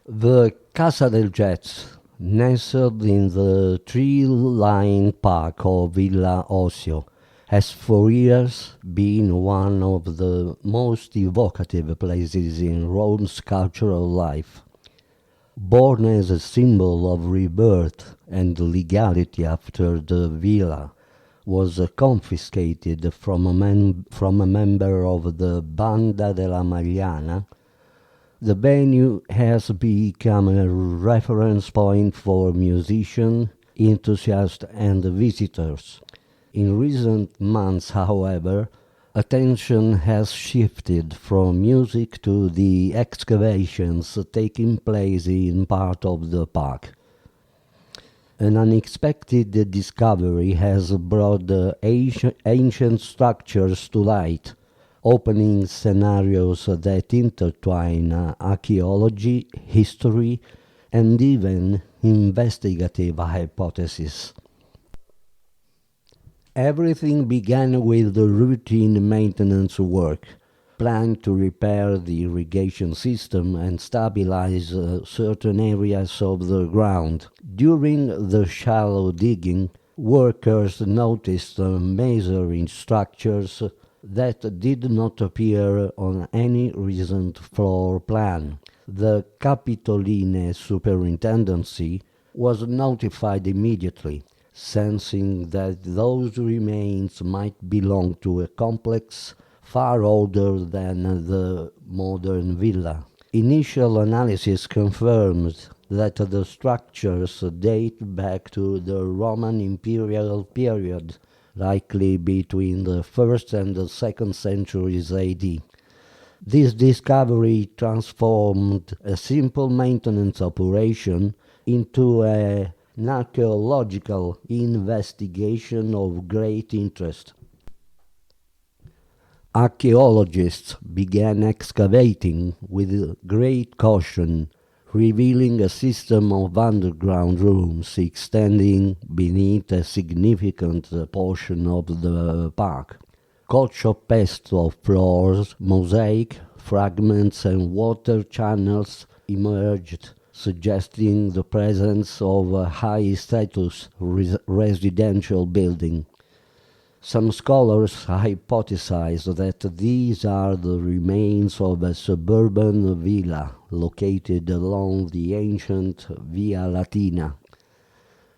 The Casa del Jets, nestled in the tree-lined park of Villa Osio, has for years been one of the most evocative places in Rome's cultural life. Born as a symbol of rebirth and legality after the villa was confiscated from a member of the Banda della Magliana, the venue has become a reference point for musicians, enthusiasts, and visitors. In recent months, however, attention has shifted from music to the excavations taking place in part of the park. An unexpected discovery has brought the ancient structures to light, opening scenarios that intertwine archaeology, history, and even investigative hypotheses. Everything began with the routine maintenance work, planned to repair the irrigation system and stabilize certain areas of the ground. During the shallow digging, workers noticed measuring structures that did not appear on any recent floor plan. The Capitoline Superintendency was notified immediately, sensing that those remains might belong to a complex far older than the modern villa. Initial analysis confirmed that the structures date back to the Roman imperial period, likely between the 1st and the 2nd centuries AD. This discovery transformed a simple maintenance operation into an archaeological investigation of great interest. Archaeologists began excavating with great caution, revealing a system of underground rooms extending beneath a significant portion of the park. Cautio pesto floors, mosaic, fragments and water channels emerged, suggesting the presence of a high-status residential building. Some scholars hypothesize that these are the remains of a suburban villa located along the ancient Via Latina.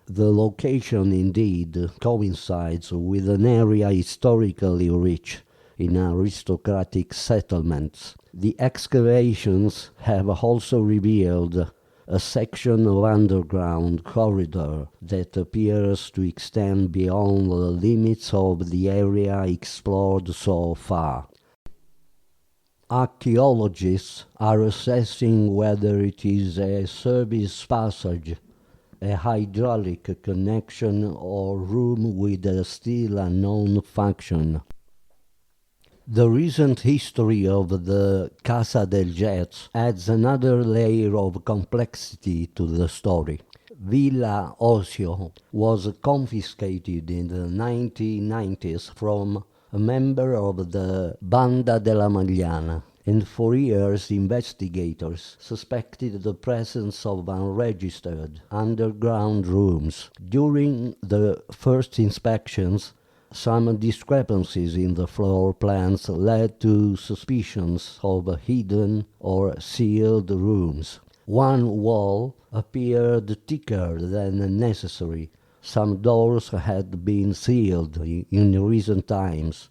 The location indeed coincides with an area historically rich in aristocratic settlements. The excavations have also revealed a section of underground corridor that appears to extend beyond the limits of the area explored so far. Archaeologists are assessing whether it is a service passage, a hydraulic connection, or room with a still unknown function. The recent history of the Casa del Jets adds another layer of complexity to the story. Villa Osio was confiscated in the 1990s from a member of the Banda della Magliana, and for years investigators suspected the presence of unregistered underground rooms. During the first inspections, some discrepancies in the floor plans led to suspicions of hidden or sealed rooms. One wall appeared thicker than necessary. Some doors had been sealed in recent times,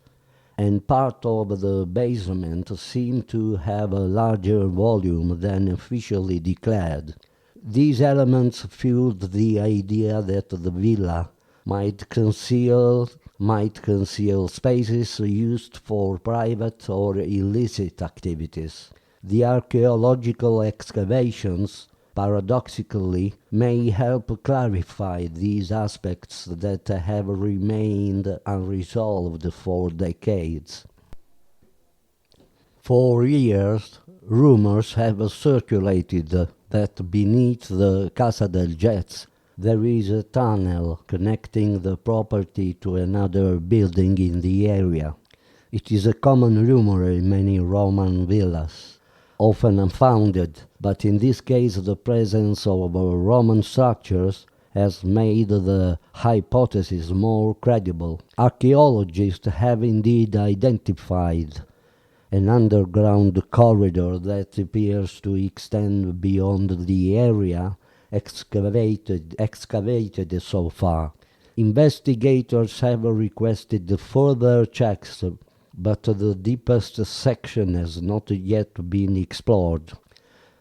and part of the basement seemed to have a larger volume than officially declared. These elements fueled the idea that the villa might conceal spaces used for private or illicit activities. The archaeological excavations, paradoxically, may help clarify these aspects that have remained unresolved for decades. For years, rumors have circulated that beneath the Casa del Jets there is a tunnel connecting the property to another building in the area. It is a common rumor in many Roman villas. often unfounded, but in this case the presence of Roman structures has made the hypothesis more credible. Archaeologists have indeed identified an underground corridor that appears to extend beyond the area excavated so far. Investigators have requested further checks, but the deepest section has not yet been explored.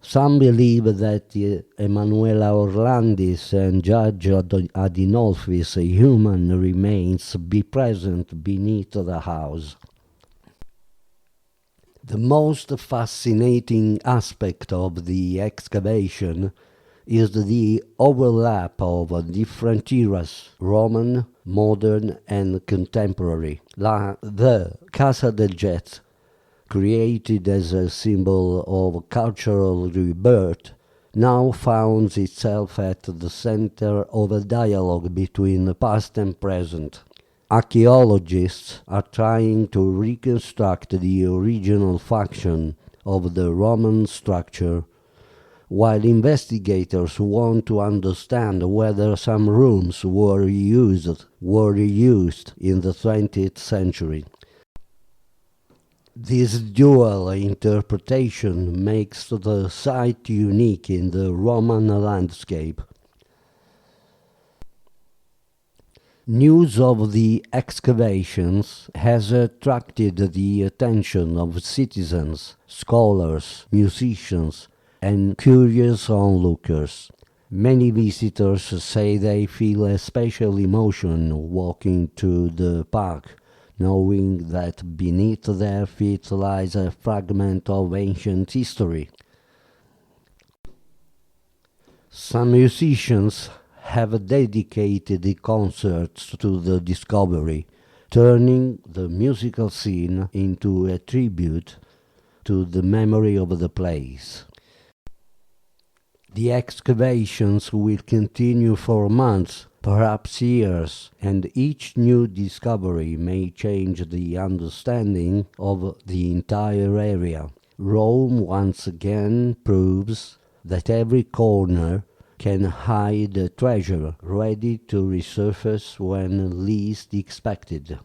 Some believe that Emanuela Orlandi's and Judge Adinolfi's human remains be present beneath the house. The most fascinating aspect of the excavation is the overlap of different eras, Roman, modern and contemporary. The Casa del Jet, created as a symbol of cultural rebirth, now finds itself at the center of a dialogue between the past and present. Archaeologists are trying to reconstruct the original function of the Roman structure, while investigators want to understand whether some rooms were used in the 20th century. This dual interpretation makes the site unique in the Roman landscape. News of the excavations has attracted the attention of citizens, scholars, musicians, and curious onlookers. Many visitors say they feel a special emotion walking to the park, knowing that beneath their feet lies a fragment of ancient history. Some musicians have dedicated the concerts to the discovery, turning the musical scene into a tribute to the memory of the place. The excavations will continue for months, perhaps years, and each new discovery may change the understanding of the entire area. Rome once again proves that every corner can hide a treasure ready to resurface when least expected.